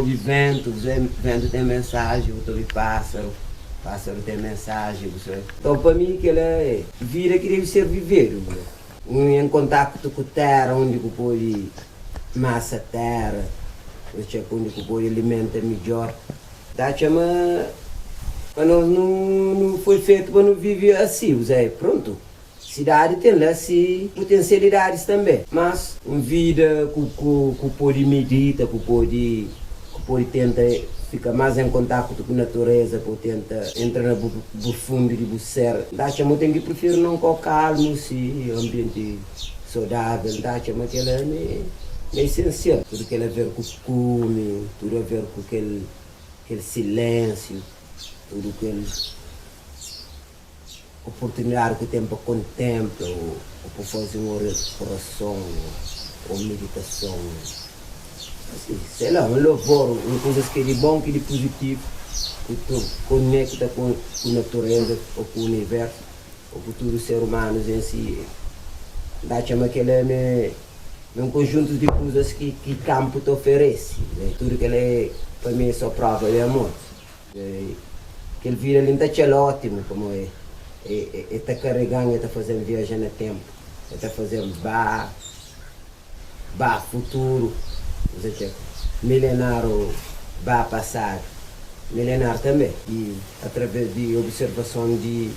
ouve vento, vento tem mensagem, você ouve pássaro, pássaro tem mensagem. Você... Então, para mim, aquela vida que deve ser viver. Em contato com a terra, onde você pode massa terra, onde você pode alimentar melhor. Tá, chama... Não foi feito para não viver assim, pronto. Cidade tem lá potencialidades também, mas uma vida que pode meditar, que pode tentar ficar mais em contato com a natureza, pode tentar entrar no fundo do ser. Daí eu tenho que preferir não com calmo, ambiente saudável, daí eu que ela é essencial. Tudo que ela a ver com o cume, tudo a ver com aquele silêncio, tudo aquele oportunidade que o tempo contempla, ou para fazer uma oração, ou meditação. Assim, sei lá, um louvor, uma coisa que é de bom, que é de positivo, que tu conecta com a natureza, ou com o universo, ou com todos os seres humanos em si. Dá chama que ele é um conjunto de coisas que o campo te oferece. Né? Tudo que ele é, para mim, é só prova de amor. Aquele vida ali está ótimo, como é. Está carregando, está fazendo viagem no tempo, está fazendo futuro, milenário, passado, milenário também, e através de observação de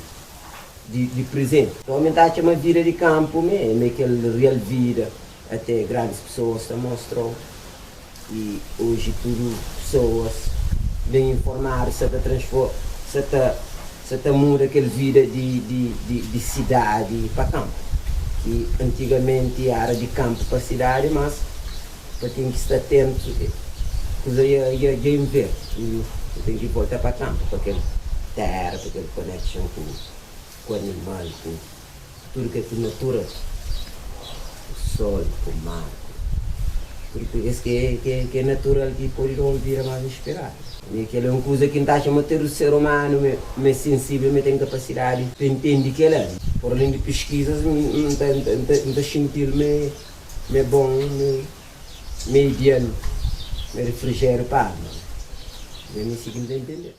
presente. Então, aumentar uma vida de campo, é aquela real vida, até grandes pessoas te mostram, e hoje tudo pessoas bem informadas, se transforma, se muda aquela vida de cidade para campo. Que antigamente era de campo para cidade, mas eu tenho que estar atento, coisa ia ver. Eu tenho que voltar para campo, para aquela terra, para aquela conexão com o animal, com tudo que é com a natureza, o sol, com o mar. Porque isso que é natural que pode não vir a mais esperar. E aquela é uma coisa que está chamando ter o ser humano, mais sensível, mas tem capacidade de entender que ele é. Por além de pesquisas, não está sentindo me bom, me ideal, me refrigério para a alma. Eu me sigo entender.